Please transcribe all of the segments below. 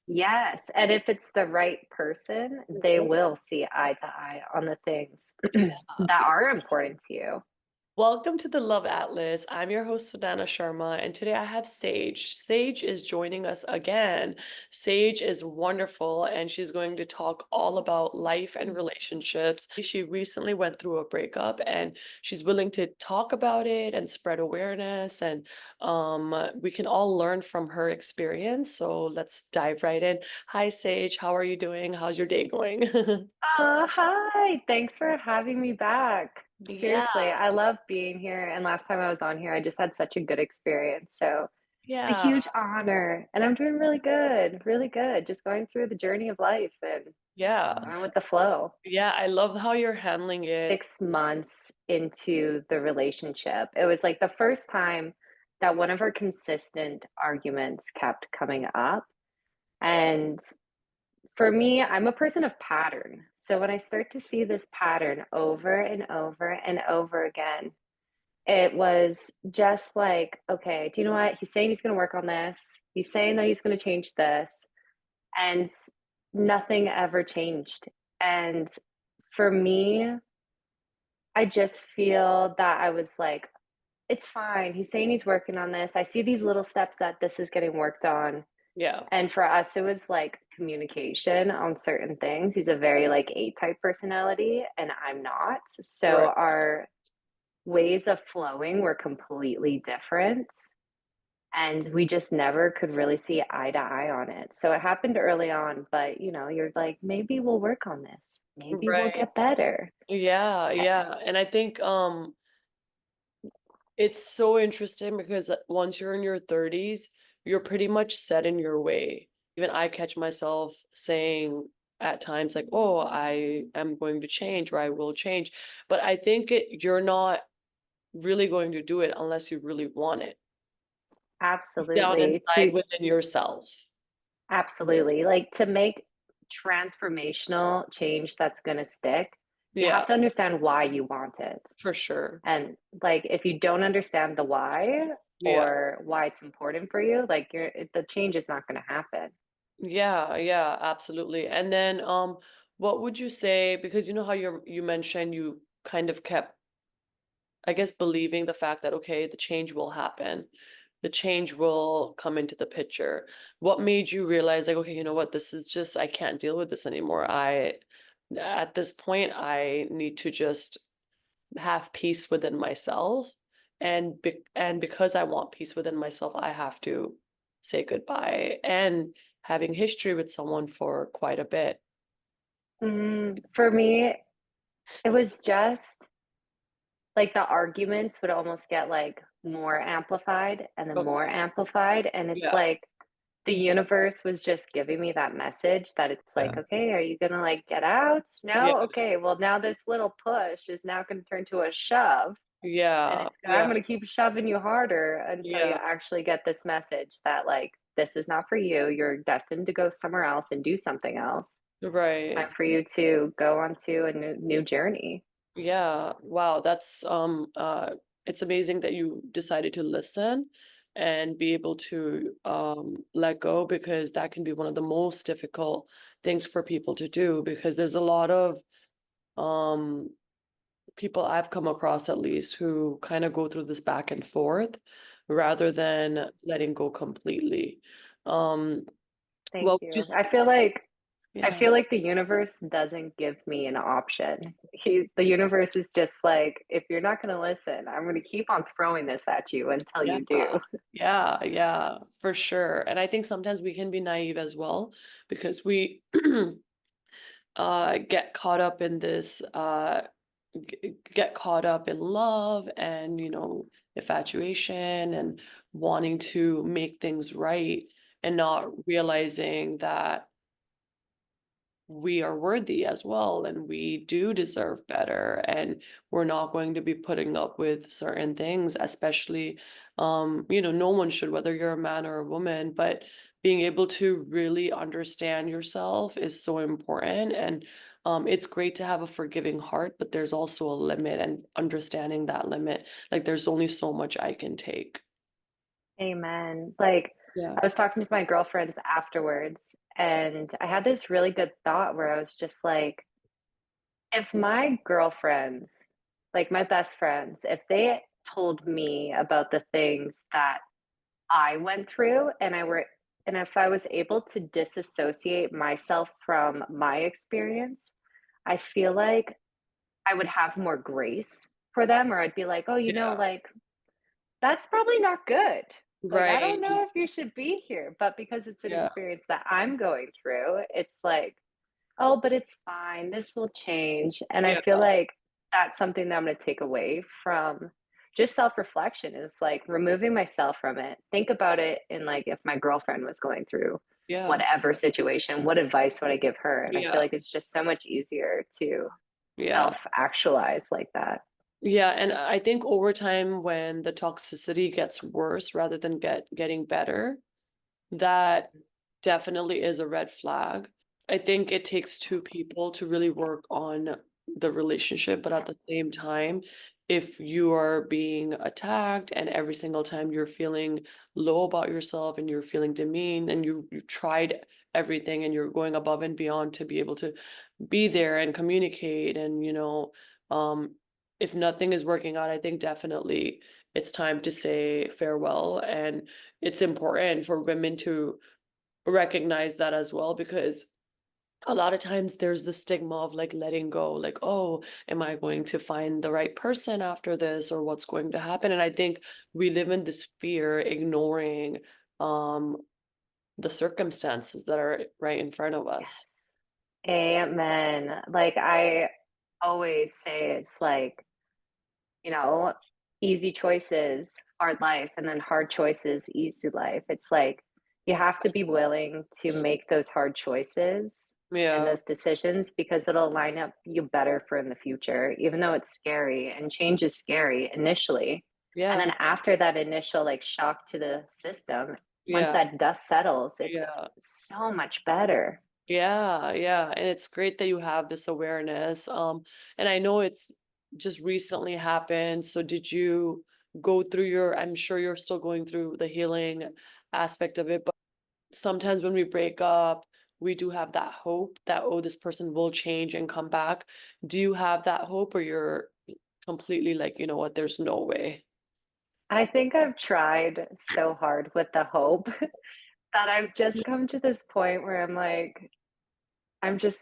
Yes, and if it's the right person, they Mhm. will see eye to eye on the things Yeah. that are important to you. Welcome to the Love Atlas. I'm your host, Sudana Sharma, and today I have Sage. Sage is joining us again. Sage is wonderful, and she's going to talk all about life and relationships. She recently went through a breakup, and she's willing to talk about it and spread awareness, and we can all learn from her experience. So let's dive right in. Hi, Sage. How are you doing? How's your day going? Hi. Thanks for having me back. Yeah, Seriously, I love being here. And last time I was on here, I just had such a good experience. So it's a yeah, huge honor. And I'm doing really good, really good. Just going through the journey of life and yeah. going with the flow. Yeah, I love how you're handling it. 6 months into the relationship, it was like the first time that one of our consistent arguments kept coming up. And for me, I'm a person of pattern. So when I start to see this pattern over and over and over again, it was just like, okay, do you know what? He's saying he's going to work on this. He's saying that he's going to change this. And nothing ever changed. And for me, I just feel that I was like, it's fine. He's saying he's working on this. I see these little steps that this is getting worked on. Yeah, And for us, it was like communication on certain things. He's a very like A-type personality, and I'm not. So right. our ways of flowing were completely different. And we just never could really see eye to eye on it. So it happened early on, but you're like, maybe we'll work on this. Maybe we'll Right. get better. Yeah, Eh, yeah. And I think it's so interesting because once you're in your 30s, you're pretty much set in your way. Even I catch myself saying at times like, "Oh, I am going to change or I will change." But I think you're not really going to do it unless you really want it down Absolutely. inside within yourself. Absolutely. Like to make transformational change that's going to stick, you have Yeah, to understand why you want it. for sure. And like if you don't understand the why Yeah. or why it's important for you, like the change is not going to happen. Yeah, yeah, absolutely. And then what would you say, because you know how you mentioned you kind of kept, I guess, believing the fact that okay, the change will happen. The change will come into the picture. What made you realize like, okay, you know what, this is just I can't deal with this anymore. I at this point I need to just have peace within myself and because I want peace within myself, I have to say goodbye and having history with someone for quite a bit. For me, it was just like the arguments would almost get like more amplified and then Okay. more amplified. And it's Yeah. like the universe was just giving me that message that it's Yeah. like, okay, are you gonna like get out? Yeah. No? Okay, well, now this little push is now gonna turn to a shove. And Yeah. I'm Yeah. gonna keep shoving you harder until you Yeah. actually get this message that like this is not for you. You're destined to go somewhere else and do something else. Right. Time for you to go onto a new journey. Yeah. Wow. That's it's amazing that you decided to listen and be able to let go because that can be one of the most difficult things for people to do because there's a lot of um people I've come across at least who kind of go through this back and forth rather than letting go completely. Um, Thank what would you you. say? I Yeah, feel like the universe doesn't give me an option. The universe is just like, if you're not going to listen, I'm going to keep on throwing this at you until yeah, you do. yeah, yeah, for sure. And I think sometimes we can be naive as well because we get caught up in this get caught up in love and infatuation and wanting to make things right and not realizing that we are worthy as well and we do deserve better and we're not going to be putting up with certain things, especially no one should, whether you're a man or a woman, but being able to really understand yourself is so important. And it's great to have a forgiving heart, but there's also a limit and understanding that limit, like there's only so much I can take. Amen. Like, Yeah. I was talking to my girlfriends afterwards, and I had this really good thought where I was just like, if my girlfriends, like my best friends, if they told me about the things that I went through and if I was able to disassociate myself from my experience, I feel like I would have more grace for them, or I'd be like, "Oh, Yeah. like, that's probably not good. Like, I don't Right. know if you should be here." But because it's an Yeah. experience that I'm going through, it's like, "Oh, but it's fine. This will change." And I Yeah. feel like that's something that I'm gonna take away from just self-reflection is like removing myself from it. Think about it in like if my girlfriend was going through Yeah. whatever situation, what advice would I give her? And I feel Yeah. like it's just so much easier to Yeah. self-actualize like that. Yeah, and I think over time when the toxicity gets worse rather than getting better, that definitely is a red flag. I think it takes two people to really work on the relationship, but at the same time, if you are being attacked and every single time you're feeling low about yourself and you're feeling demeaned and you've tried everything and you're going above and beyond to be able to be there and communicate and um if nothing is working out, I think definitely it's time to say farewell. And it's important for women to recognize that as well, because a lot of times there's the stigma of like letting go, like, oh, am I going to find the right person after this, or what's going to happen? And I think we live in this fear, ignoring um the circumstances that are right in front of us. Amen. Like I always say it's like, you know, easy choices, hard life, and then hard choices, easy life. It's like you have to be willing to make those hard choices and Yeah. those decisions because it'll line up you better for in the future, even though it's scary and change is scary initially. And Yeah. then after that initial like shock to the system, once Yeah. that dust settles, it's Yeah. so much better. Yeah, yeah, and it's great that you have this awareness. And I know it's just recently happened. So did you go through I'm sure you're still going through the healing aspect of it, but sometimes when we break up, we do have that hope that, oh, this person will change and come back. Do you have that hope, or you're completely like, you know what, there's no way? I think I've tried so hard with the hope that I've just come to this point where I'm like, I'm just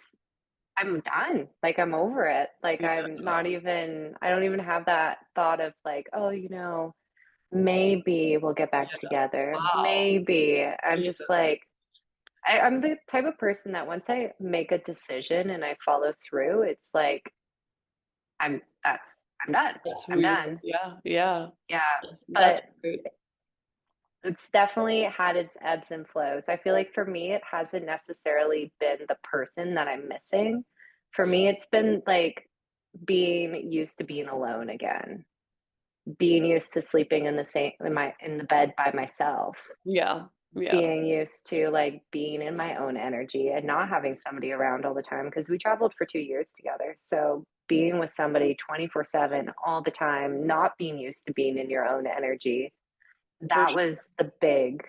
I'm done. Like, I'm over it. Like, Yeah. I don't even have that thought of like, "Oh, maybe we'll get back Yeah. together. Wow. Maybe." I'm Yeah. just like I'm the type of person that once I make a decision and I follow through, it's like, I'm done. That's who I'm you done. Yeah, yeah. Yeah, That's but great. it's definitely had its ebbs and flows. I feel like for me, it hasn't necessarily been the person that I'm missing. For me, it's been like being used to being alone again, being used to sleeping in the bed by myself, Yeah. Yeah. being used to like being in my own energy and not having somebody around all the time because we traveled for 2 years together. So being with somebody 24/7 all the time, not being used to being in your own energy, For that was the big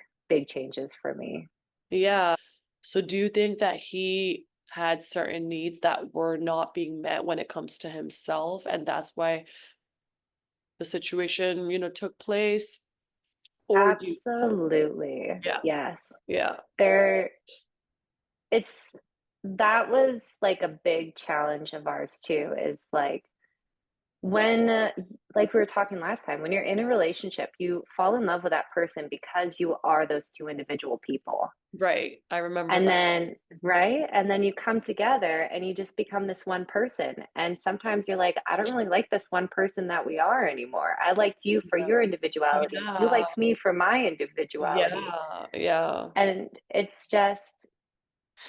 changes for me. Yeah. So do you think that he had certain needs that were not being met when it comes to himself, and that's why the situation, took place? Or you Absolutely. Yeah, Yes. yeah, There it's that was like a big challenge of ours too, is like when like we were talking last time, when you're in a relationship, you fall in love with that person because you are those two individual people. right, I remember And that. then right? And then you come together and you just become this one person. And sometimes you're like, I don't really like this one person that we are anymore. I liked you for Yeah, your individuality. You yeah, liked me for my individuality. yeah, yeah, And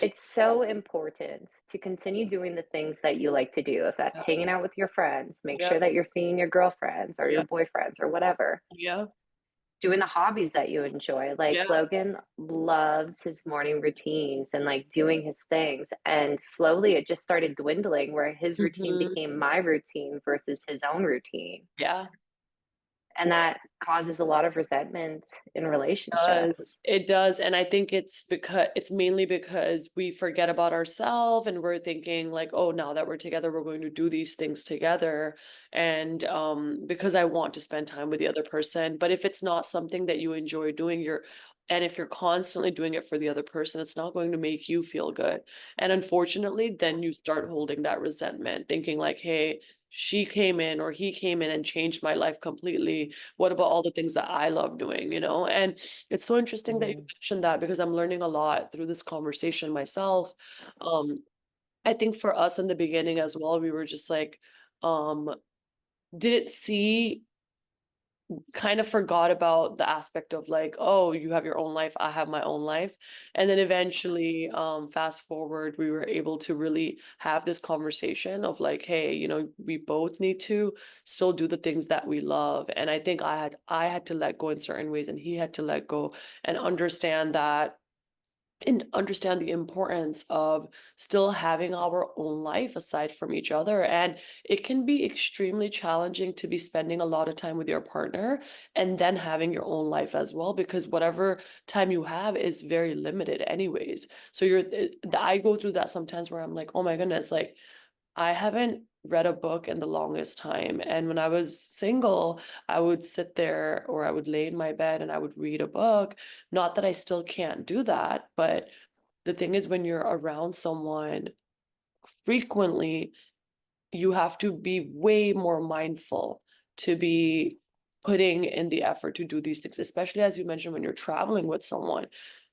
it's so important to continue doing the things that you like to do. If that's yeah, hanging out with your friends, make yeah, sure that you're seeing your girlfriends or yeah, your boyfriends or whatever. yeah, Doing the hobbies that you enjoy. Like yeah, Logan loves his morning routines and like doing his things. And slowly it just started dwindling where his routine mhm, became my routine versus his own routine. yeah, and that causes a lot of resentment in relationships. It does, and I think it's mainly because we forget about ourselves and we're thinking like, "Oh, now that we're together, we're going to do these things together," and, because I want to spend time with the other person, but if it's not something that you enjoy doing, and if you're constantly doing it for the other person, it's not going to make you feel good, and unfortunately, then you start holding that resentment, thinking like, "Hey, she came in or he came in and changed my life completely. What about all the things that I love doing?" And it's so interesting that you Mhm. mentioned that because I'm learning a lot through this conversation myself. Um, I think for us in the beginning as well, we were just like, um, didn't see, kind of forgot about the aspect of like, oh, you have your own life, I have my own life. And then eventually, fast forward, we were able to really have this conversation of like, hey, we both need to still do the things that we love. And I think I had to let go in certain ways and he had to let go and understand that and understand the importance of still having our own life aside from each other. And it can be extremely challenging to be spending a lot of time with your partner and then having your own life as well, because whatever time you have is very limited, anyways. So I go through that sometimes where I'm like, oh my goodness, like I haven't read a book in the longest time. And when I was single, I would sit there or I would lay in my bed and I would read a book. Not that I still can't do that, but the thing is, when you're around someone frequently, you have to be way more mindful to be putting in the effort to do these things, especially as you mentioned, when you're traveling with someone.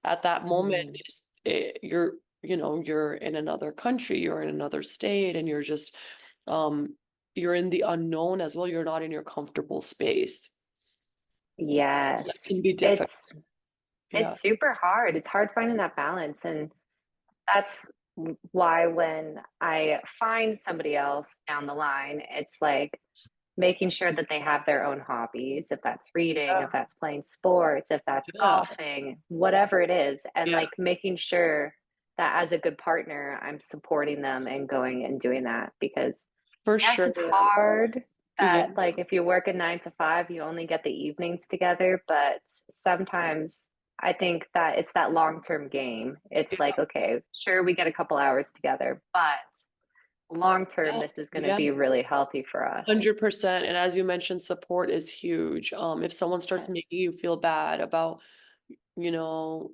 At that moment, Mhm. you're in another country, you're in another state, and um, you're in the unknown as well. You're not in your comfortable space. That Yes. can be difficult. It's Yeah. it's super hard. It's hard finding that balance, and that's why when I find somebody else down the line, it's like making sure that they have their own hobbies, if that's reading, if Yeah. that's playing sports, if that's Yeah. golfing, whatever it is, and, Yeah. like, making sure that as a good partner, I'm supporting them and going and doing that because, For yes, sure. it's hard Yeah. that, like, if you work a 9 to 5, you only get the evenings together, but sometimes I think that it's that long-term game. It's Yeah. like, "Okay, sure, we get a couple hours together, but long term, Yeah. this is gonna Yeah. be really healthy for us." 100%. And as you mentioned, support is huge. If someone starts making you feel bad about, you know,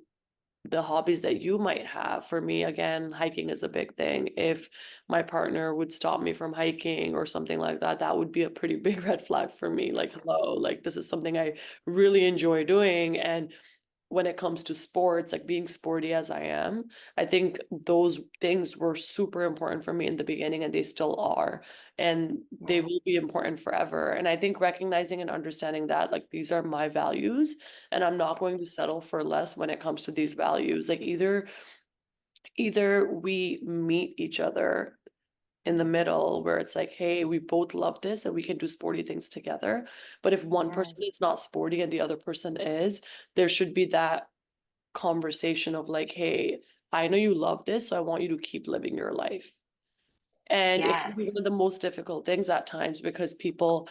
the hobbies that you might have. For me, again, hiking is a big thing. If my partner would stop me from hiking or something like that, that would be a pretty big red flag for me. Like, hello, like this is something I really enjoy doing. And when it comes to sports, like being sporty as I am, I think those things were super important for me in the beginning and they still are. And they Yeah. will be important forever. And I think recognizing and understanding that like these are my values and I'm not going to settle for less when it comes to these values. Like either we meet each other in the middle where it's like, hey, we both love this and we can do sporty things together. But if one Yes. person is not sporty and the other person is, there should be that conversation of like, hey, I know you love this, so I want you to keep living your life. And it can be one Yes. of the most difficult things at times because people,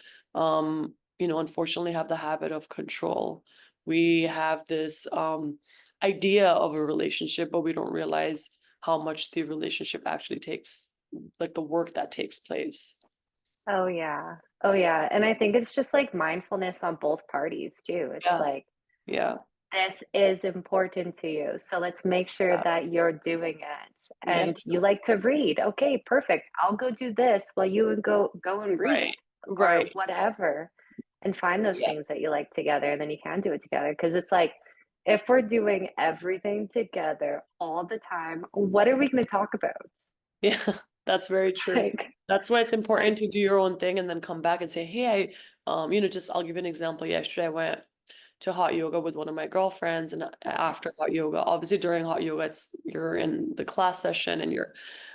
unfortunately have the habit of control. We have this idea of a relationship, but we don't realize how much the relationship actually takes, like the work that takes place. Oh, yeah. Oh, yeah, and I think it's just, like, mindfulness on both parties too. It's Yeah, like, yeah, "This is important to you, so let's make sure yeah, that you're doing it." yeah, And you like to read, "Okay, perfect. I'll go do this while you and go and right, read," or right. whatever, and find those Yeah, things that you like together, and then you can do it together. Because it's like, if we're doing everything together all the time, what are we gonna talk about? yeah, that's very true. Like That's why it's like important to do your own thing and then come back and say, "Hey, just I'll give you an example. Yesterday, I went to hot yoga with one of my girlfriends, and after hot yoga, obviously during hot yoga, you're in the class session and you're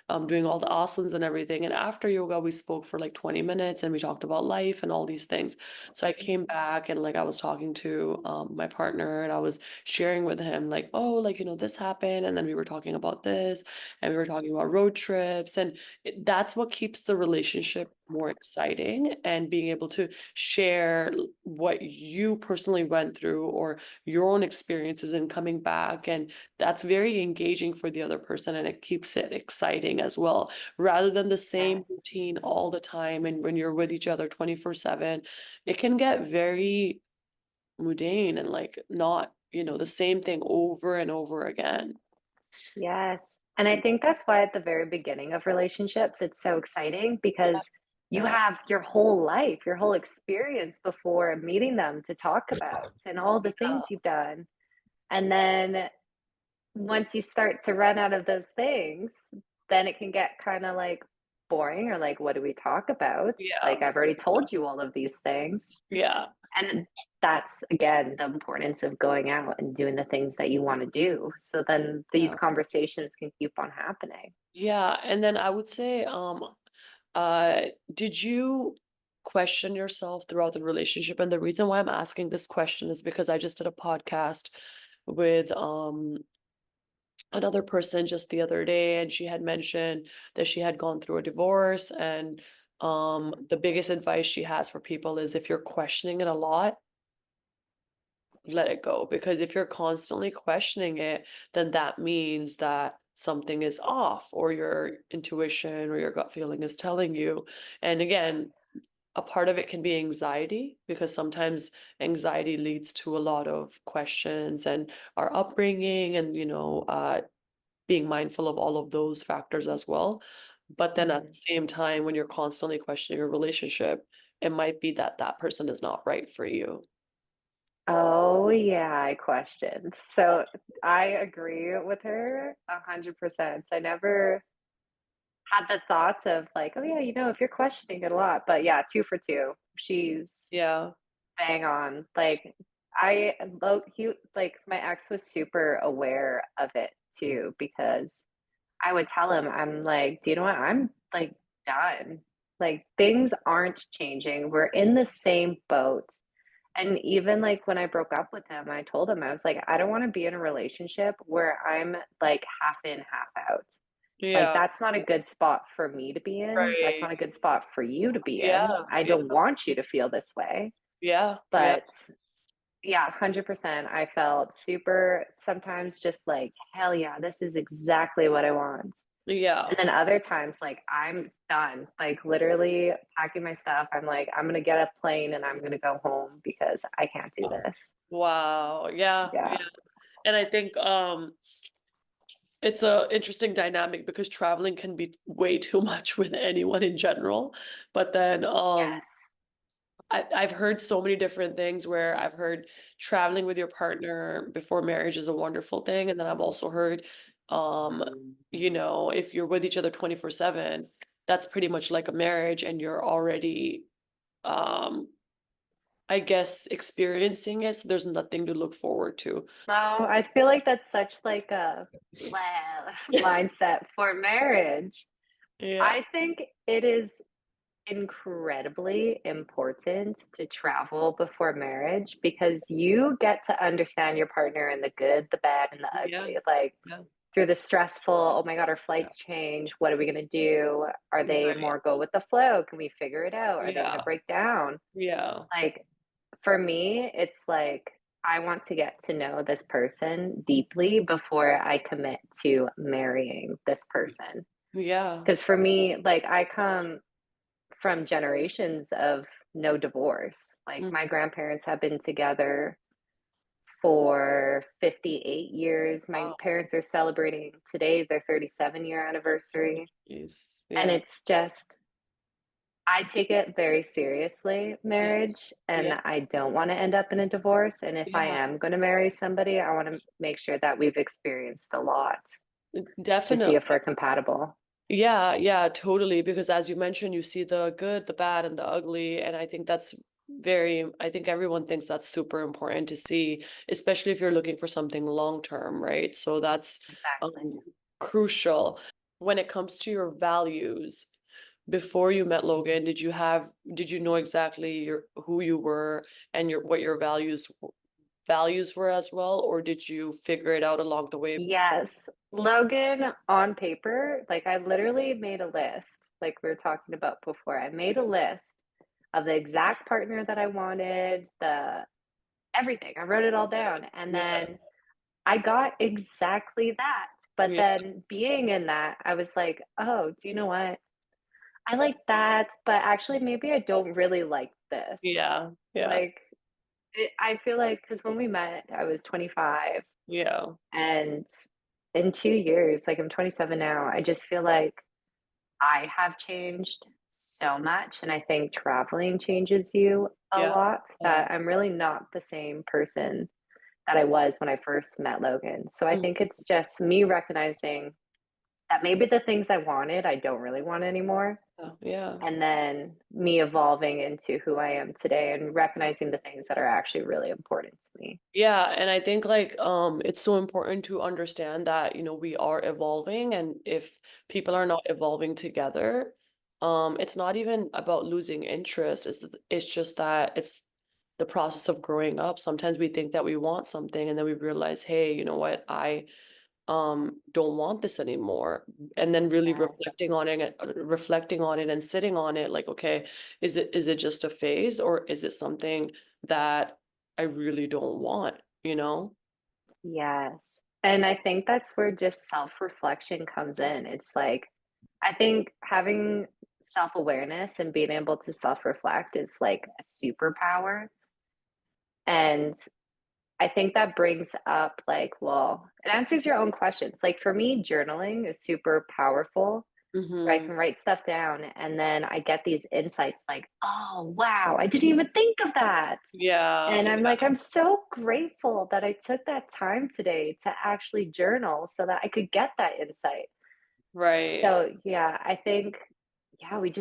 doing all the asanas and everything. And after yoga, we spoke for like 20 minutes and we talked about life and all these things. So I came back and like I was talking to my partner and I was sharing with him like, oh, like, this happened. And then we were talking about this and we were talking about road trips. And that's what keeps the relationship more exciting, and being able to share what you personally went through or your own experiences and coming back. And that's very engaging for the other person and it keeps it exciting as well, rather than the Yeah. same routine all the time. And when you're with each other 24/7, it can get very mundane and like not, the same thing over and over again. Yes. And I think that's why at the very beginning of relationships, it's so exciting Yeah. because you Yeah. have your whole life, your whole experience before meeting them to talk about and all the things you've done. And then once you start to run out of those things, then it can get kind of like boring or like, what do we talk about? Yeah. Like, I've already told you all of these things. Yeah. And that's again the importance of going out and doing the things that you want to do. So then these Yeah. conversations can keep on happening. Yeah. And then I would say, uh, did you question yourself throughout the relationship? And the reason why I'm asking this question is because I just did a podcast with another person just the other day, and she had mentioned that she had gone through a divorce. And the biggest advice she has for people is, if you're questioning it a lot, let it go, because if you're constantly questioning it, then that means that something is off, or your intuition or your gut feeling is telling you. And again, a part of it can be anxiety, because sometimes anxiety leads to a lot of questions and our upbringing, and being mindful of all of those factors as well. But then at the Mhm. same time, when you're constantly questioning your relationship, it might be that that person is not right for you. Oh, yeah, I questioned. So I agree with her 100%. I never had the thoughts of like, oh, yeah, if you're questioning it a lot. But yeah, two for two. She's Yeah. bang on. Like, I like, my ex was super aware of it too, because I would tell him, I'm like, "Do you know what? I'm, like, done. Like, things aren't changing. We're in the same boat." And even, like, when I broke up with him, I told him, I was like, "I don't wanna be in a relationship where I'm, like, half in, half out. Like, Yeah. that's not a good spot for me to be in. That's Right. not a good spot for you to be in. Yeah. I Yeah. don't want you to feel this way." Yeah. Yeah. But yeah, 100%. I felt super sometimes just like, "Hell yeah, this is exactly what I want." Yeah. And then other times, like, I'm done, like, literally packing my stuff. I'm like, "I'm gonna get a plane and I'm gonna go home because I can't do this." Wow. Yeah. Yeah. Yeah. And I think it's a interesting dynamic, because traveling can be way too much with anyone in general. But then Yes. I've heard so many different things, where I've heard traveling with your partner before marriage is a wonderful thing. And then I've also heard, if you're with each other 24/7, that's pretty much like a marriage, and you're already, um, I guess, experiencing it. So there's nothing to look forward to. No, I feel like that's such, like, a blah mindset for marriage. Yeah. I think it is incredibly important to travel before marriage because you get to understand your partner in the good, the bad, and the Yeah. ugly. Like Yeah. through the stressful, oh my God, our Yeah. flights change. What are we going to do? Are they Right. more go with the flow? Can we figure it out? Are they going to Yeah. break down? Yeah. Like for me, it's like I want to get to know this person deeply before I commit to marrying this person. Yeah. Because for me, like I come from generations of no divorce. Like Mm. my grandparents have been together for 58 years. My Wow. parents are celebrating today their 37-year anniversary. Jeez. And Yeah. it's just, I take it very seriously, Yeah. marriage, Yeah. and I don't want to end up in a divorce. And if I Yeah. am going to marry somebody, I want to make sure that we've experienced a lot to see if Definitely. we're compatible. Yeah, yeah, totally. Because as you mentioned, you see the good, the bad, and the ugly. And I think everyone thinks that's super important to see, especially if you're looking for something long term, right? So that's Exactly. crucial. when it comes to your values, before you met Logan, did you know exactly your who you were and your what your values were as well, or did you figure it out along the way? Yes. Logan on paper, like, I literally made a list, like we were talking about before. I made a list of the exact partner that I wanted, the everything. I wrote it all down, and Yeah, then I got exactly that. But yeah, then being in that, I was like, "Oh, do you know what? I like that, but actually maybe I don't really like this." yeah, yeah, Like, I feel like because when we met, I was 25, yeah, and in 2 years, like, I'm 27 now, I just feel like I have changed so much, and I think traveling changes you a yeah, lot, yeah. that I'm really not the same person that I was when I first met Logan. So I think Mhm. it's just me recognizing that maybe the things I wanted, I don't really want anymore. Yeah, yeah. And then me evolving into who I am today and recognizing the things that are actually really important to me. Yeah, and I think like it's so important to understand that, we are evolving, and if people are not evolving together, it's not even about losing interest. It's just that it's the process of growing up. Sometimes we think that we want something and then we realize, hey, you know what? I don't want this anymore. And then really Yeah. reflecting on it and sitting on it like, okay, is it just a phase, or is it something that I really don't want, you know? Yes. And I think that's where just self-reflection comes in. It's like, I think having self-awareness and being able to self-reflect is like a superpower. And I think that brings up like, well, it answers your own questions. Like for me, journaling is super powerful. Where I Mhm. can write stuff down and then I get these insights like, oh, wow, I didn't even think of that. Yeah, And I'm yeah, like, I'm so grateful that I took that time today to actually journal so that I could get that insight. right. So, yeah, I think, yeah, we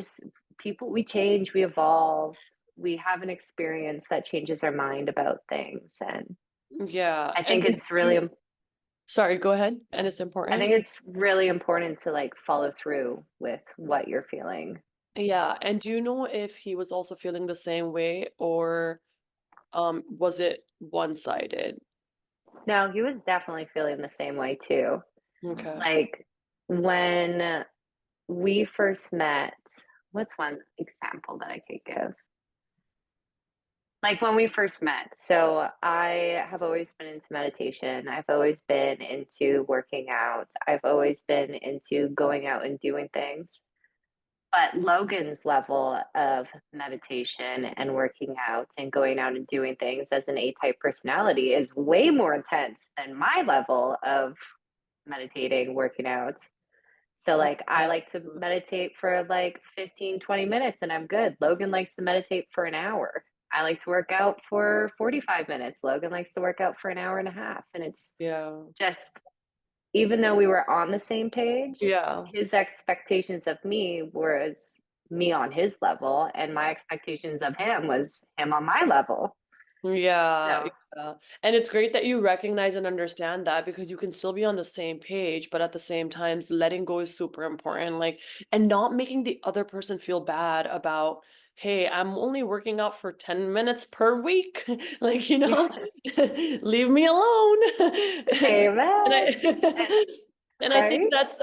change, we evolve, we have an experience that changes our mind about things. And Yeah. I And think did it's really, you Sorry, go ahead. And it's I important. think it's really important to like follow through with what you're feeling. Yeah. And do you know if he was also feeling the same way, or was it one-sided? No, he was definitely feeling the same way too. Okay. Like when we first met, what's one example that I could give? Like when we first met, so I have always been into meditation. I've always been into working out. I've always been into going out and doing things. But Logan's level of meditation and working out and going out and doing things as an A type personality is way more intense than my level of meditating, working out. So, like, I Yeah. like to meditate for like 15, 20 minutes and I'm good. Logan likes to meditate for an hour. I like to work out for 45 minutes. Logan likes to work out for an hour and a half. And it's Yeah. just, even though we were on the same page, Yeah. his expectations of me was me on his level, and my expectations of him was him on my level. Yeah, So, yeah. And it's great that you recognize and understand that, because you can still be on the same page, but at the same time, letting go is super important. Like, and not making the other person feel bad about, hey, I'm only working out for 10 minutes per week. Like, yeah, leave me alone. And amen. And, I and I think right? that's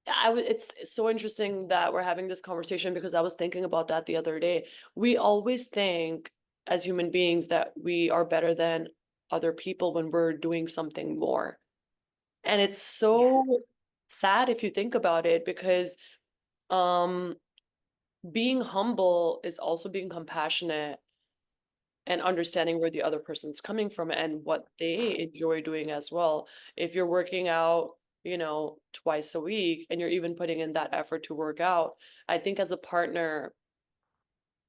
it's so interesting that we're having this conversation, because I was thinking about that the other day. We always think as human beings that we are better than other people when we're doing something more. And it's Yeah. so sad if you think about it, because um being humble is also being compassionate and understanding where the other person's coming from and what they enjoy doing as well. If you're working out, twice a week, and you're even putting in that effort to work out, I think as a partner,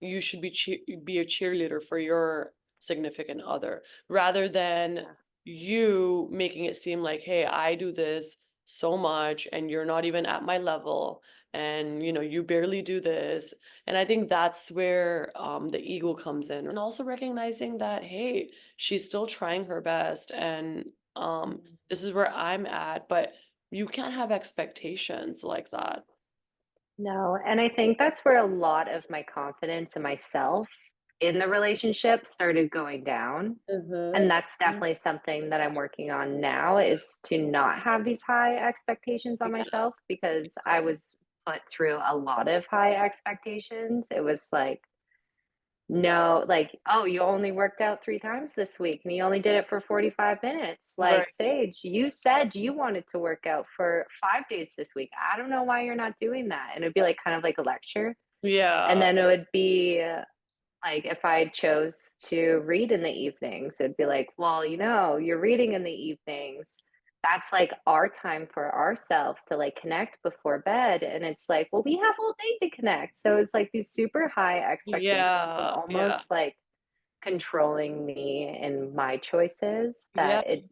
you should be a cheerleader for your significant other, rather than Yeah. you making it seem like, hey, I do this so much and you're not even at my level, and you barely do this. And I think that's where the ego comes in, and also recognizing that, hey, she's still trying her best, and this is where I'm at, but you can't have expectations like that. No, and I think that's where a lot of my confidence in myself in the relationship started going down, Mhm. and that's definitely something that I'm working on now is to not have these high expectations on Yeah, myself because I was put through a lot of high expectations. It was like, no, like, "Oh, you only worked out 3 times this week, and you only did it for 45 minutes." right. Like, "Sage, you said you wanted to work out for 5 days this week. I don't know why you're not doing that." And it'd be, like, kind of like a lecture, and Yeah, then it would be, like, if I chose to read in the evenings, it'd be like, "Well, you're reading in the evenings. That's, like, our time for ourselves to, like, connect before bed," and it's like, "Well, we have all day to connect." So it's, like, these super high expectations and yeah, yeah, almost, like, controlling me and my choices yeah, that it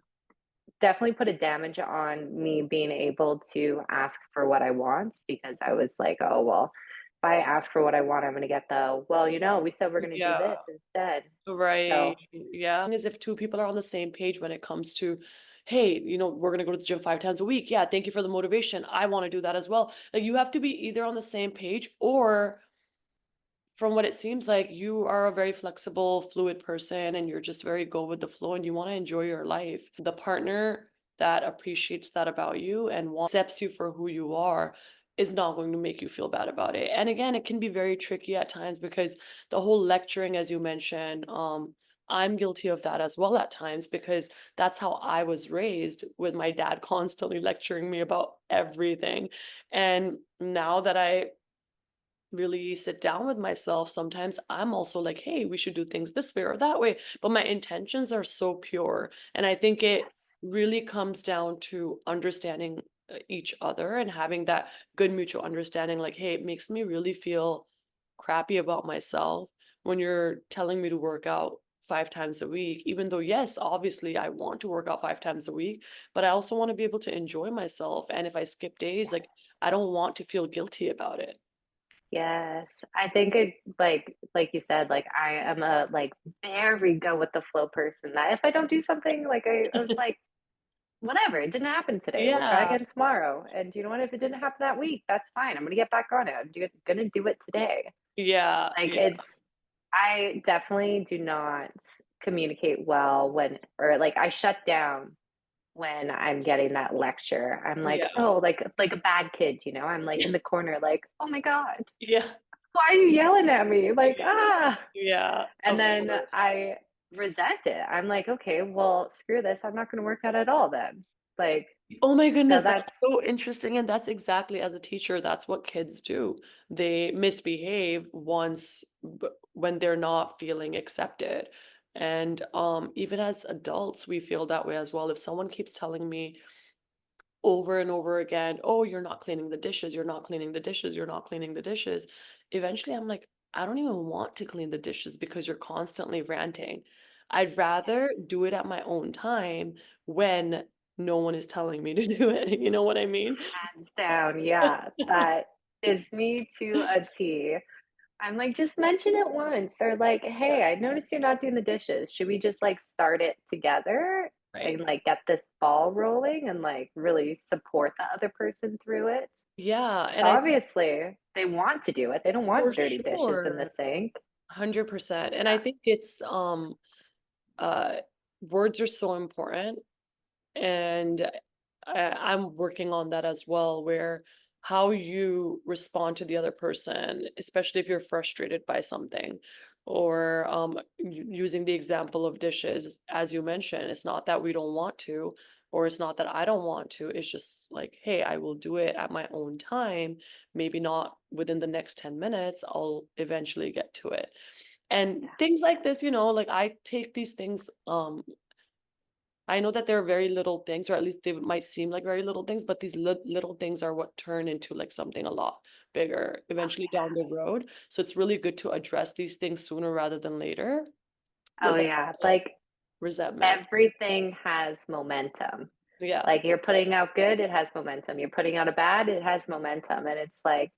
definitely put a damage on me being able to ask for what I want because I was like, "Oh, well, if I ask for what I want, I'm gonna get the, 'Well, we said we're gonna do yeah. this instead.'" Right. So, Yeah. As if two people are on the same page when it comes to, hey, we're going to go to the gym 5 times a week. Yeah. Thank you for the motivation. I want to do that as well. Like you have to be either on the same page or from what it seems like you are a very flexible, fluid person and you're just very go with the flow and you want to enjoy your life. The partner that appreciates that about you and accepts you for who you are is not going to make you feel bad about it. And again, it can be very tricky at times because the whole lecturing, as you mentioned, I'm guilty of that as well at times because that's how I was raised with my dad constantly lecturing me about everything. And now that I really sit down with myself, sometimes I'm also like, hey, we should do things this way or that way. But my intentions are so pure. And I think it yes. really comes down to understanding each other and having that good mutual understanding. Like, hey, it makes me really feel crappy about myself when you're telling me to work out 5 times a week, even though, yes, obviously I want to work out 5 times a week, but I also want to be able to enjoy myself. And if I skip days, like, I don't want to feel guilty about it. Yes. I think it like you said, like, I am a, like, very go with the flow person that if I don't do something, like, I was like, "Whatever, it didn't happen today, we'll try Yeah, again tomorrow, and you know what? If it didn't happen that week, that's fine, I'm gonna get back on it, gonna do it today." yeah, Like, yeah, I definitely do not communicate well when or, like, I shut down when I'm getting that lecture. I'm like, yeah, "Oh," like a bad kid, I'm, like, in the corner, like, "Oh my god, yeah, why are you yelling at me?" Like, "Ah." yeah, And of then course. I resent it. I'm like, "Okay, well, screw this, I'm not gonna work out at all then." Like, Oh my so goodness, that's that's so interesting, and that's exactly as a teacher, that's what kids do. They misbehave when they're not feeling accepted, and, even as adults, we feel that way as well. If someone keeps telling me over and over again, "Oh, you're not cleaning the dishes, you're not cleaning the dishes, you're not cleaning the dishes." Eventually, I'm like, "I don't even want to clean the dishes because you're constantly ranting. I'd rather do it at my own time when no one is telling me to do it." You know what I mean? hands down, yeah, that is me to a T. I'm like, "Just mention it once," or like, "Hey, I noticed you're not doing the dishes. Should we just, like, start it together and, Right. like, get this ball rolling and, like, really support the other person through it?" Yeah, and I think Obviously, they want to do it. They don't for want dirty dishes in the sure, sink. 100%, and I Yeah. think it's, uh, words are so important. And I'm working on that as well, where how you respond to the other person, especially if you're frustrated by something, or using the example of dishes, as you mentioned, it's not that we don't want to, or it's not that I don't want to. It's just like, hey, I will do it at my own time. Maybe not within the next 10 minutes. I'll eventually get to it. And Yeah. things like this, like I take these things I know that there are very little things, or at least they might seem like very little things, but these little things are what turn into like something a lot bigger eventually down the road. So it's really good to address these things sooner rather than later Oh, without yeah. Like, resentment. everything has momentum. Yeah, Like, you're putting out good, it has momentum. You're putting out a bad, it has momentum. And it's like,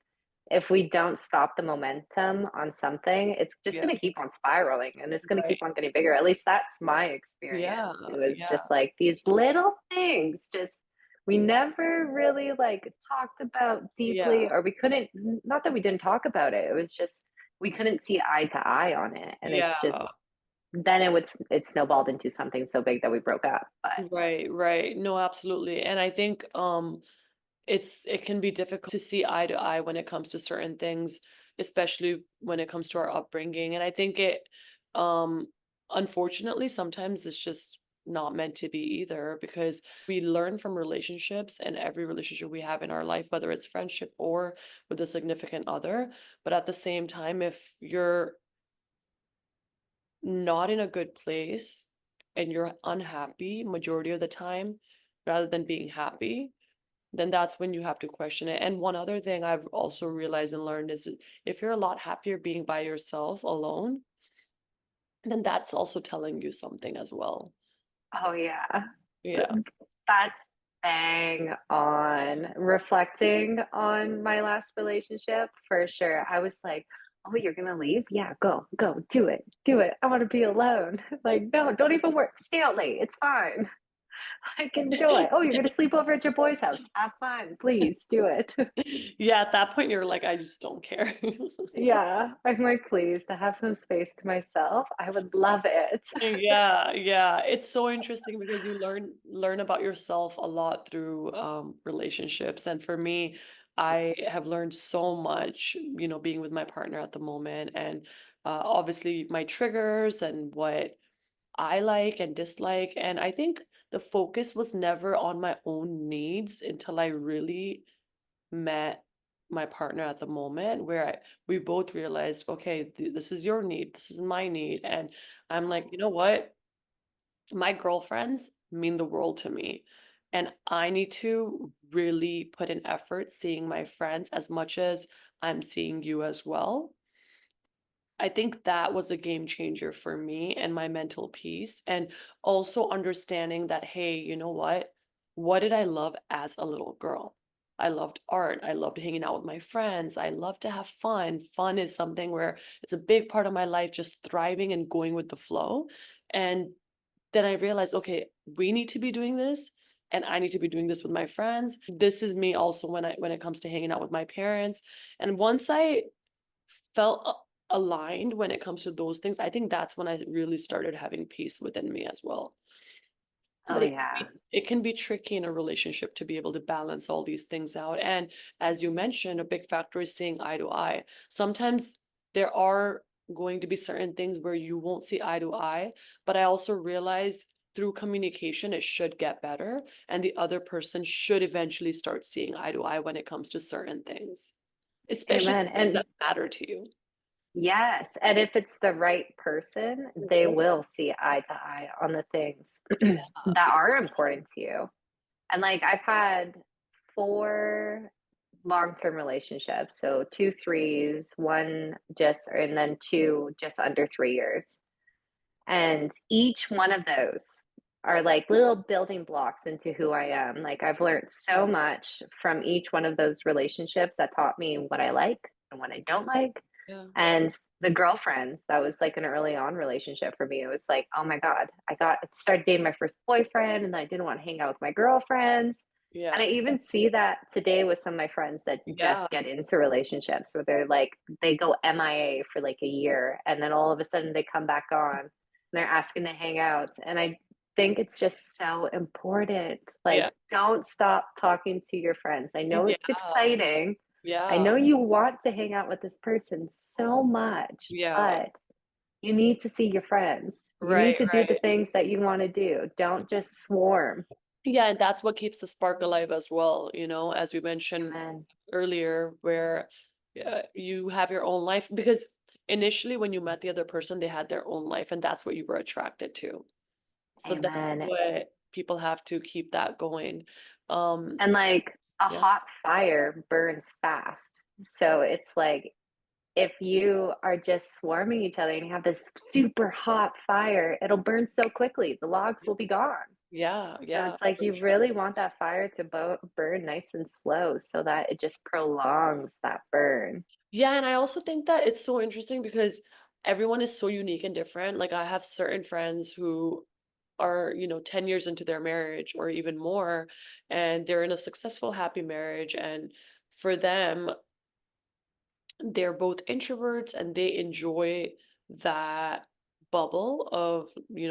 if we don't stop the momentum on something, it's just yeah, gonna keep on spiraling and it's gonna right. keep on getting bigger. At least that's my Yeah, experience. It was yeah, just like these little things just we never really, like, talked about deeply, Yeah. or we couldn't, not that we didn't talk about it, it was just we couldn't see eye to eye on it, and Yeah. it's just then it snowballed into something so big that we broke up, but Right, right. No, absolutely. And I think it can be difficult to see eye to eye when it comes to certain things, especially when it comes to our upbringing. And I think it um unfortunately sometimes it's just not meant to be either, because we learn from relationships and every relationship we have in our life, whether it's friendship or with a significant other. But at the same time, if you're not in a good place and you're unhappy majority of the time rather than being happy, then that's when you have to question it. And one other thing I've also realized and learned is that if you're a lot happier being by yourself alone, then that's also telling you something as well. oh, yeah. Th Yeah. that's bang on. Reflecting on my last relationship, for sure, I was like, "Oh, you're gonna leave? Yeah, go, go, do it, do it. I wanna be alone." Like, "No, don't even work. Stay out late. It's fine. Like, enjoy. Oh, you're gonna sleep over at your boy's house? Have fun. Please do it." Yeah, at that point you're like, I just don't care. Yeah, I'm like, "Please, to have some space to myself, I would love it." Yeah, yeah. It's so interesting because you learn about yourself a lot through relationships. And for me, I have learned so much, being with my partner at the moment, and obviously my triggers and what I like and dislike. And I think the focus was never on my own needs until I really met my partner at the moment, where we both realized, okay, this is your need, this is my need. And I'm like, you know what? My girlfriends mean the world to me. And I need to really put in effort seeing my friends as much as I'm seeing you as well. I think that was a game changer for me and my mental peace. And also understanding that, hey, you know what? What did I love as a little girl? I loved art. I loved hanging out with my friends. I love to have fun. Fun is something where it's a big part of my life, just thriving and going with the flow. And then I realized, okay, we need to be doing this. And I need to be doing this with my friends. This is me also when it comes to hanging out with my parents. And once I felt aligned when it comes to those things, I think that's when I really started having peace within me as well. Oh, But yeah. it can be tricky in a relationship to be able to balance all these things out. And as you mentioned, a big factor is seeing eye to eye. Sometimes there are going to be certain things where you won't see eye to eye, but I also realize through communication it should get better, and the other person should eventually start seeing eye to eye when it comes to certain things, especially Amen, things and that matter to you. yes, and if it's the right person, they Mhm. will see eye to eye on the things Yeah, that are important to you. And, like, I've had 4 long-term relationships, so 2 threes, 1 just and then 2 just under 3 years. And each one of those are like little building blocks into who I am. Like, I've learned so much from each one of those relationships that taught me what I like and what I don't like. yeah, And the girlfriends, that was like an early on relationship for me. It was like, oh my God, started dating my first boyfriend and I didn't want to hang out with my girlfriends. And I yeah, even see that today with some of my friends that yeah, just get into relationships where they're like, they go MIA for like a year and then all of a sudden they come back on, they're asking to hang out. And I think it's just so important. yeah, Like, don't stop talking to your friends. I know it's yeah, exciting. I yeah, know you want to hang out with this person so much, yeah. but you need to see your friends. You Right, need to do the right. things that you want to do. Don't just swarm. Yeah, and that's what keeps the spark alive as well, as we mentioned Amen. earlier, where you have your own life. Because initially, when you met the other person, they had their own life, and that's what you were attracted to. So that's Amen. what people have to keep that going. Um, And like a yeah, hot fire burns fast. So it's like if you are just swarming each other and you have this super hot fire, it'll burn so quickly. The logs will be gone. yeah, So yeah, it's like for you sure. really want that fire to burn nice and slow so that it just prolongs that burn. Yeah, and I also think that it's so interesting because everyone is so unique and different. Like I have certain friends who are, 10 years into their marriage or even more, and they're in a successful, happy marriage. And for them, they're both introverts and they enjoy that bubble of,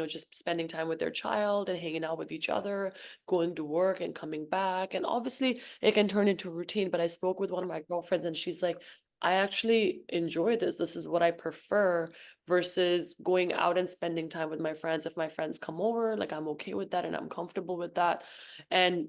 just spending time with their child and hanging out with each other, going to work and coming back. And obviously it can turn into a routine. But I spoke with one of my girlfriends and she's like, I actually enjoy this. This is what I prefer versus going out and spending time with my friends. If my friends come over, like I'm okay with that and I'm comfortable with that. And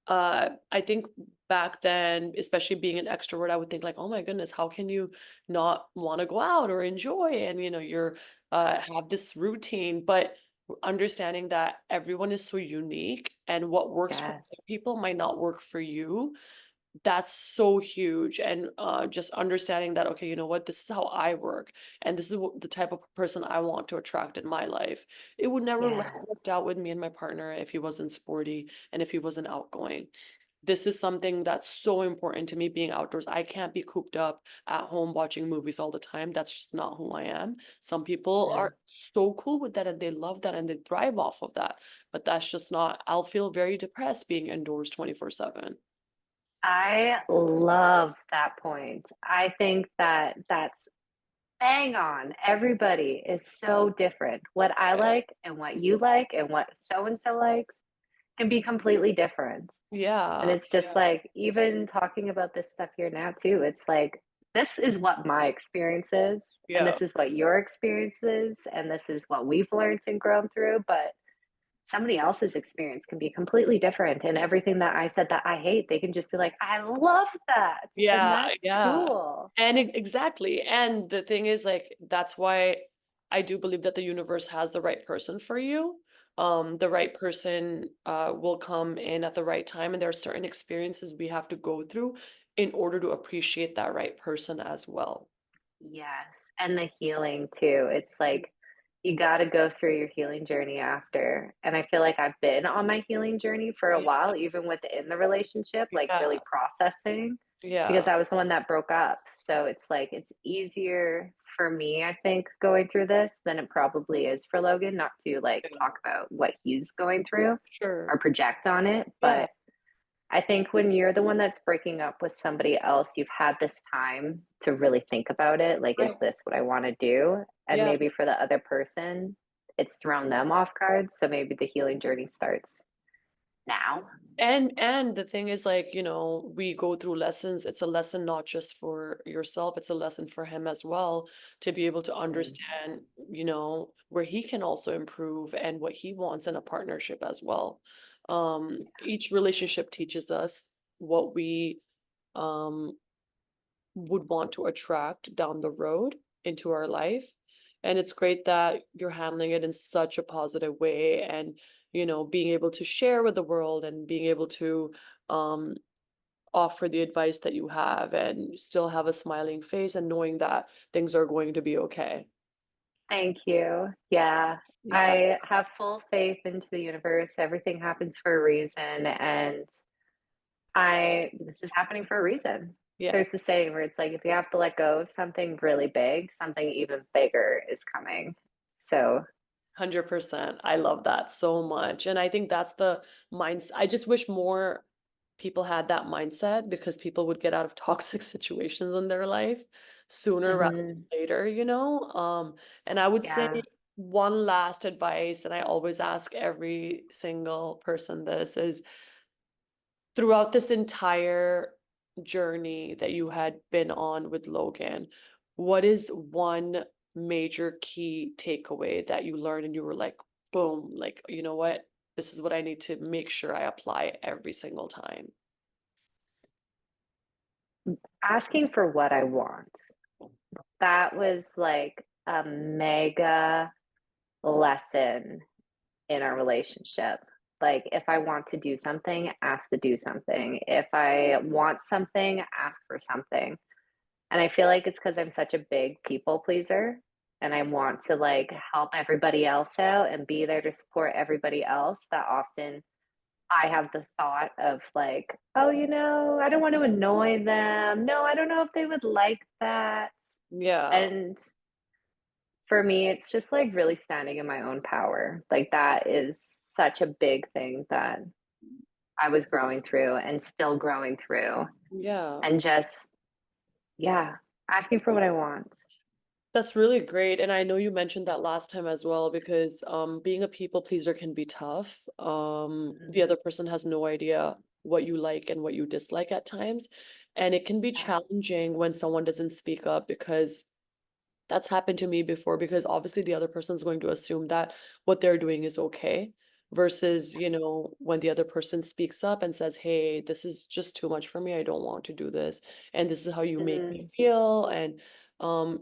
I think back then, especially being an extrovert, I would think like, "Oh my goodness, how can you not wanna go out or enjoy?" And, you're, have this routine, but understanding that everyone is so unique and what works for Yes. other people might not work for you, that's so huge. And just understanding that, okay, you know what, this is how I work, and this is the type of person I want to attract in my life. It would never have Yeah. worked out with me and my partner if he wasn't sporty and if he wasn't outgoing. This is something that's so important to me, being outdoors. I can't be cooped up at home watching movies all the time. That's just not who I am. Some people Mm. are so cool with that and they love that and they thrive off of that. But that's just not, I'll feel very depressed being indoors 24/7. I love that point. I think that that's bang on. Everybody is so different. What I like and what you like and what so and so likes can be completely different. And Yeah. it's just like, even talking about this stuff here now, too, it's like, this is what my experience is, and Yeah. this is what your experience is, and this is what we've learned and grown through. But somebody else's experience can be completely different. And everything that I said that I hate, they can just be like, I love that. And Yeah, that's yeah. cool. And exactly. And the thing is, like, that's why I do believe that the universe has the right person for you. The right person will come in at the right time, and there are certain experiences we have to go through in order to appreciate that right person as well. Yes, and the healing too. It's like you gotta go through your healing journey after, and I feel like I've been on my healing journey for a Yeah, while, even within the relationship, like, yeah, really processing, because yeah, I was the one that broke up, so it's like, it's easier for me, I think, going through this than it probably is for Logan, not to, like, yeah. talk about what he's going through Sure. or project on it, Yeah, but I think when you're the one that's breaking up with somebody else, you've had this time to really think about it. Like, is right. this what I want to do? And Yeah. maybe for the other person, it's thrown them off guard. So maybe the healing journey starts now. And the thing is, like, we go through lessons. It's a lesson not just for yourself, it's a lesson for him as well, to be able to Mm, understand, where he can also improve and what he wants in a partnership as well. Each relationship teaches us what we um would want to attract down the road into our life. And it's great that you're handling it in such a positive way, and, being able to share with the world and being able to um, offer the advice that you have and still have a smiling face and knowing that things are going to be okay. Thank you. Yeah. Yeah, I have full faith into the universe. Everything happens for a reason. And this is happening for a reason. yeah. There's the saying where it's like, if you have to let go of something really big, something even bigger is coming. So 100%. I love that so much. And I think that's the mindset. I just wish more people had that mindset, because people would get out of toxic situations in their life sooner rather mhm, than later, and I would say yeah. one last advice, and I always ask every single person this, is throughout this entire journey that you had been on with Logan, what is one major key takeaway that you learned and you were like, boom, like, you know what? This is what I need to make sure I apply every single time. Asking for what I want. That was like a mega lesson in our relationship. Like, if I want to do something, ask to do something. If I want something, ask for something. And I feel like it's because I'm such a big people pleaser and I want to like help everybody else out and be there to support everybody else, that often I have the thought of like, oh, I don't want to annoy them. No, I don't know if they would like that. Yeah. And For me, it's just, like, really standing in my own power. Like, that is such a big thing that I was growing through and still growing through, Yeah. and just yeah, asking for what I want. That's really great, and I know you mentioned that last time as well because, being a people pleaser can be tough. The Mhm. other person has no idea what you like and what you dislike at times, and it can be Yeah. challenging when someone doesn't speak up because that's happened to me before because obviously the other person's going to assume that what they're doing is okay versus, when the other person speaks up and says, "Hey, this is just too much for me. I don't want to do this. And this is how you make me Mhm. feel." And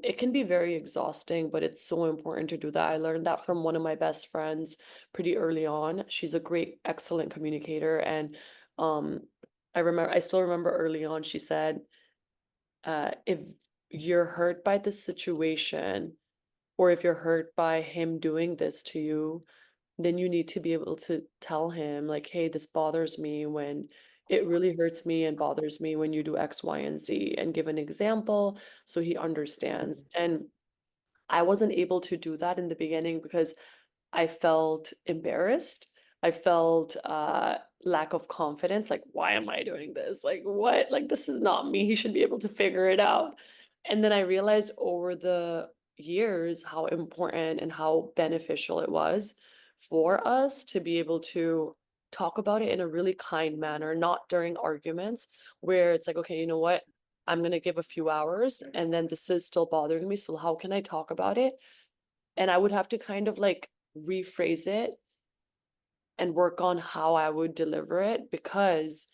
it can be very exhausting, but it's so important to do that. I learned that from one of my best friends pretty early on. She's a great, excellent communicator. And um, I still remember early on, she said, if you're hurt by this situation or if you're hurt by him doing this to you, then you need to be able to tell him, like, hey, this bothers me when it really hurts me and bothers me when you do X, Y, and Z, and give an example so he understands. Mhm. And I wasn't able to do that in the beginning because I felt embarrassed. I felt lack of confidence. Like, why am I doing this? Like, what? Like, this is not me. He should be able to figure it out. And then I realized over the years how important and how beneficial it was for us to be able to talk about it in a really kind manner, not during arguments where it's like, okay, you know what? I'm going to give a few hours and then this is still bothering me. So, how can I talk about it? And I would have to kind of like rephrase it and work on how I would deliver it because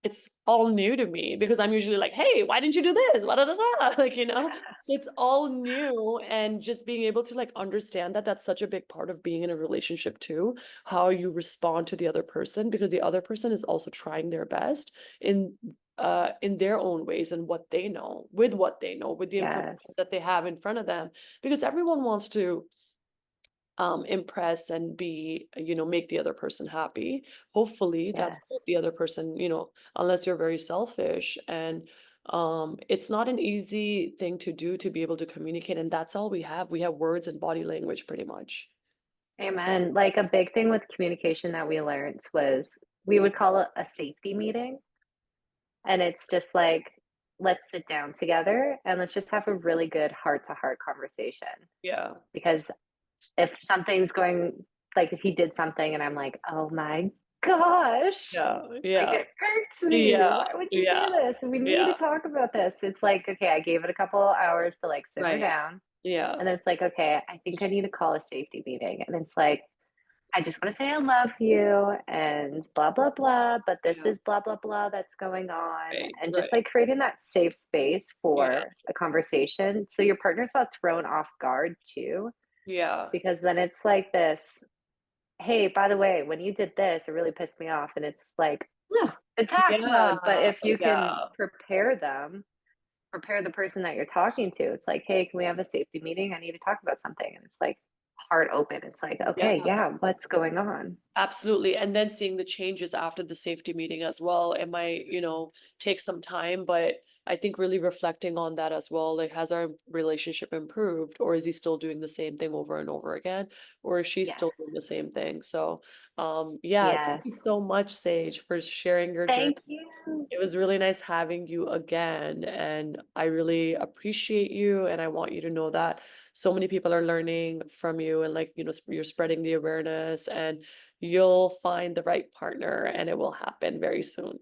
it's all new to me because I'm usually like, "Hey, why didn't you do this? Wa da da da." Like, So it's all new and just being able to like understand that that's such a big part of being in a relationship too, how you respond to the other person because the other person is also trying their best in their own ways and what they know, with the information Yes. that they have in front of them because everyone wants to impress and make the other person happy. Hopefully that's Yes. what the other person, unless you're very selfish. And it's not an easy thing to do to be able to communicate. And that's all we have. We have words and body language pretty much. Amen. Like, a big thing with communication that we learned was we would call it a safety meeting, and it's just like, "Let's sit down together, and let's just have a really good heart-to-heart conversation." Yeah. Because if something's going like, if he did something and I'm like, "Oh my gosh, Yeah. like, Yeah. it hurts me. Yeah. Why would you Yeah. do this? And we need to Yeah. talk about this." It's like, okay, I gave it a couple hours to, like, simmer Right. down, Yeah. and then it's like, "Okay, I think I need to call a safety meeting." And it's like, "I just wanna say I love you and blah, blah, blah, but this Yeah. is blah, blah, blah that's going on." Right. And just, Right. like, creating that safe space Yeah. for a conversation so your partner's not thrown off guard too, Yeah. because then it's like this, "Hey, by the way, when you did this, it really pissed me off." And it's like, "Ugh, attack Yeah. mode." But if you can Yeah. prepare the person that you're talking to, it's like, "Hey, can we have a safety meeting? I need to talk about something." And it's like heart open. It's like, Yeah. "Okay, yeah, what's going on?" Absolutely, and then seeing the changes after the safety meeting as well. It might, take some time, but I think really reflecting on that as well, like, has our relationship improved, or is he still doing the same thing over and over again, or is she Yes. still doing the same thing? So, yeah, thank Yes. you so much, Sage, for sharing your journey. Thank you. It was really nice having you again, and I really appreciate you, and I want you to know that so many people are learning from you and like, you're spreading the awareness and you'll find the right partner and it will happen very soon.